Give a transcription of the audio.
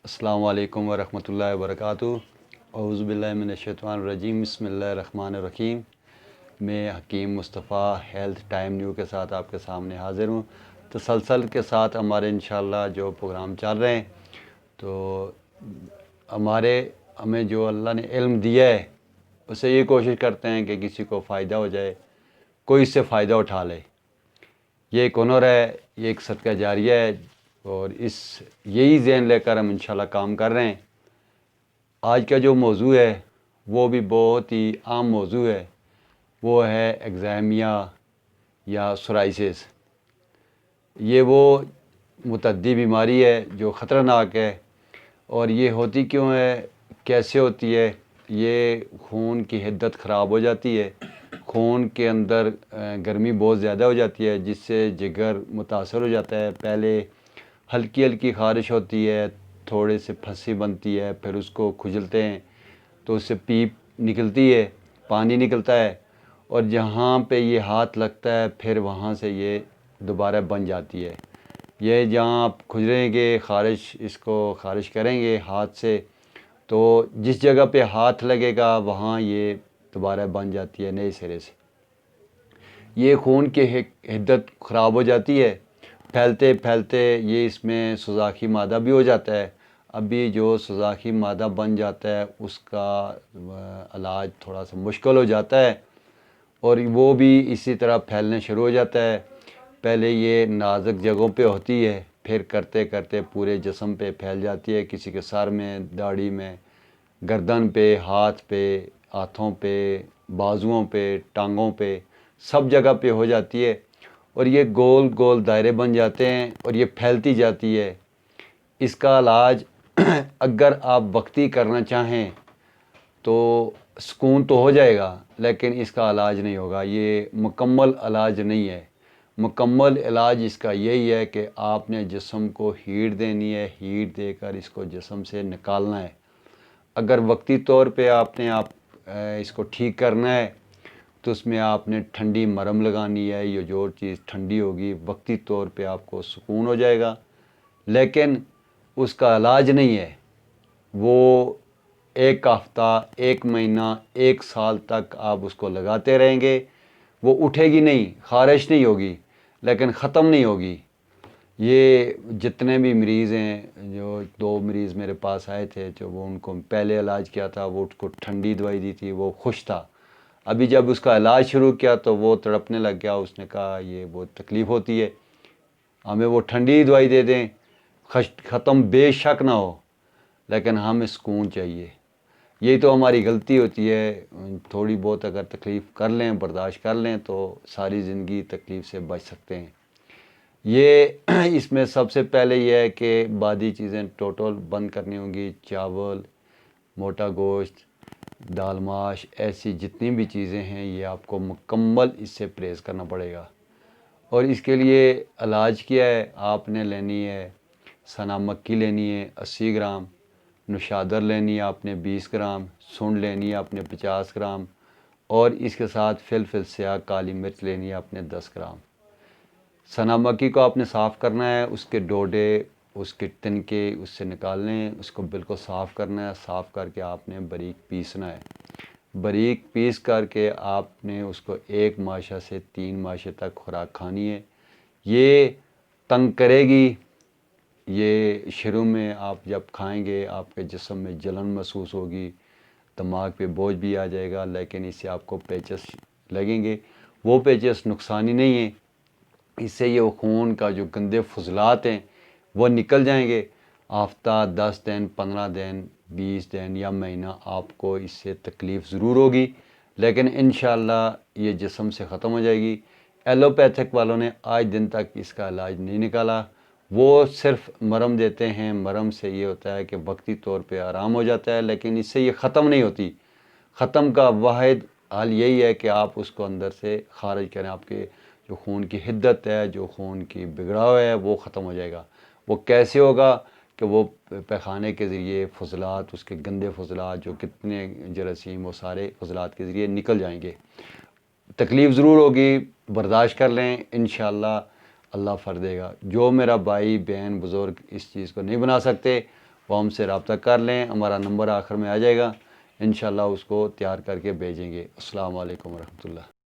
السلام علیکم ورحمۃ اللہ وبرکاتہ۔ اعوذ باللہ من الشیطان الرجیم، بسم اللہ الرحمن الرحیم۔ میں حکیم مصطفیٰ ہیلتھ ٹائم نیو کے ساتھ آپ کے سامنے حاضر ہوں۔ تسلسل کے ساتھ ہمارے انشاءاللہ جو پروگرام چل رہے ہیں، تو ہمیں جو اللہ نے علم دیا ہے اسے یہ کوشش کرتے ہیں کہ کسی کو فائدہ ہو جائے، کوئی اس سے فائدہ اٹھا لے۔ یہ ایک ہنر ہے، یہ ایک صدقہ جاریہ ہے، اور یہی ذہن لے کر ہم انشاءاللہ کام کر رہے ہیں۔ آج کا جو موضوع ہے وہ بھی بہت ہی عام موضوع ہے، وہ ہے ایگزیمیا یا سورائسس۔ یہ وہ متعدی بیماری ہے جو خطرناک ہے، اور یہ ہوتی کیوں ہے، کیسے ہوتی ہے؟ یہ خون کی حدت خراب ہو جاتی ہے، خون کے اندر گرمی بہت زیادہ ہو جاتی ہے، جس سے جگر متاثر ہو جاتا ہے۔ پہلے ہلکی ہلکی خارش ہوتی ہے، تھوڑے سے پھنسی بنتی ہے، پھر اس کو کھجلتے ہیں تو اس سے پیپ نکلتی ہے، پانی نکلتا ہے، اور جہاں پہ یہ ہاتھ لگتا ہے پھر وہاں سے یہ دوبارہ بن جاتی ہے۔ یہ جہاں آپ کھجلیں گے، اس کو خارش کریں گے ہاتھ سے، تو جس جگہ پہ ہاتھ لگے گا وہاں یہ دوبارہ بن جاتی ہے نئے سرے سے۔ یہ خون کی حدت خراب ہو جاتی ہے، پھیلتے پھیلتے یہ اس میں سوزاخی مادہ بھی ہو جاتا ہے۔ ابھی جو سوزاخی مادہ بن جاتا ہے اس کا علاج تھوڑا سا مشکل ہو جاتا ہے، اور وہ بھی اسی طرح پھیلنے شروع ہو جاتا ہے۔ پہلے یہ نازک جگہوں پہ ہوتی ہے، پھر کرتے کرتے پورے جسم پہ پھیل جاتی ہے، کسی کے سر میں، داڑھی میں، گردن پہ، ہاتھوں پہ، بازوؤں پہ، ٹانگوں پہ، سب جگہ پہ ہو جاتی ہے، اور یہ گول گول دائرے بن جاتے ہیں اور یہ پھیلتی جاتی ہے۔ اس کا علاج اگر آپ وقتی کرنا چاہیں تو سکون تو ہو جائے گا، لیکن اس کا علاج نہیں ہوگا، یہ مکمل علاج نہیں ہے۔ مکمل علاج اس کا یہی ہے کہ آپ نے جسم کو ہیٹ دینی ہے، ہیٹ دے کر اس کو جسم سے نکالنا ہے۔ اگر وقتی طور پہ آپ نے اس کو ٹھیک کرنا ہے تو اس میں آپ نے ٹھنڈی مرہم لگانی ہے، یہ جو چیز ٹھنڈی ہوگی وقتی طور پہ آپ کو سکون ہو جائے گا، لیکن اس کا علاج نہیں ہے۔ وہ ایک ہفتہ، ایک مہینہ، ایک سال تک آپ اس کو لگاتے رہیں گے، وہ اٹھے گی نہیں، خارش نہیں ہوگی، لیکن ختم نہیں ہوگی۔ یہ جتنے بھی مریض ہیں، جو 2 مریض میرے پاس آئے تھے، جو ان کو پہلے علاج کیا تھا، وہ اس کو ٹھنڈی دوائی دی تھی، وہ خوش تھا۔ ابھی جب اس کا علاج شروع کیا تو وہ تڑپنے لگ گیا، اس نے کہا یہ بہت تکلیف ہوتی ہے، ہمیں وہ ٹھنڈی دوائی دے دیں، ختم بے شک نہ ہو، لیکن ہمیں سکون چاہیے۔ یہی تو ہماری غلطی ہوتی ہے، تھوڑی بہت اگر تکلیف کر لیں، برداشت کر لیں تو ساری زندگی تکلیف سے بچ سکتے ہیں۔ اس میں سب سے پہلے یہ ہے کہ بادی چیزیں ٹوٹل بند کرنی ہوں گی، چاول، موٹا گوشت، دال ماش، ایسی جتنی بھی چیزیں ہیں یہ آپ کو مکمل اس سے پرہیز کرنا پڑے گا۔ اور اس کے لیے علاج کیا ہے؟ آپ نے لینی ہے سنا مکی، لینی ہے 80 گرام، نشادر لینی ہے آپ نے 20 گرام، سنڈ لینی ہے آپ نے 50 گرام، اور اس کے ساتھ فلفل سیاہ کالی مرچ لینی ہے آپ نے 10 گرام۔ سنا مکی کو آپ نے صاف کرنا ہے، اس کے ڈوڈے، اس کے تنکے اس سے نکالنے ہیں، اس کو بالکل صاف کرنا ہے، صاف کر کے آپ نے باریک پیسنا ہے۔ باریک پیس کر کے آپ نے اس کو 1 ماشا سے 3 ماشے تک خوراک کھانی ہے۔ یہ تنگ کرے گی، یہ شروع میں آپ جب کھائیں گے آپ کے جسم میں جلن محسوس ہوگی، دماغ پہ بوجھ بھی آ جائے گا، لیکن اس سے آپ کو پیچس لگیں گے۔ وہ پیچس نقصانی نہیں ہیں، اس سے یہ خون کا جو گندے فضلات ہیں وہ نکل جائیں گے۔ ہفتہ، 10 دن، 15 دن، 20 دن یا مہینہ آپ کو اس سے تکلیف ضرور ہوگی، لیکن انشاءاللہ یہ جسم سے ختم ہو جائے گی۔ ایلوپیتھک والوں نے آج دن تک اس کا علاج نہیں نکالا، وہ صرف مرہم دیتے ہیں، مرہم سے یہ ہوتا ہے کہ وقتی طور پہ آرام ہو جاتا ہے، لیکن اس سے یہ ختم نہیں ہوتی۔ ختم کا واحد حل یہی ہے کہ آپ اس کو اندر سے خارج کریں، آپ کے جو خون کی حدت ہے، جو خون کی بگڑاؤ ہے، وہ ختم ہو جائے گا۔ وہ کیسے ہوگا کہ وہ پیخانے کے ذریعے فضلات، اس کے گندے فضلات جو کتنے جراثیم، وہ سارے فضلات کے ذریعے نکل جائیں گے۔ تکلیف ضرور ہوگی، برداشت کر لیں، انشاءاللہ اللہ فر دے گا۔ جو میرا بھائی بہن بزرگ اس چیز کو نہیں بنا سکتے وہ ہم سے رابطہ کر لیں، ہمارا نمبر آخر میں آ جائے گا، انشاءاللہ اس کو تیار کر کے بھیجیں گے۔ السلام علیکم ورحمۃ اللہ۔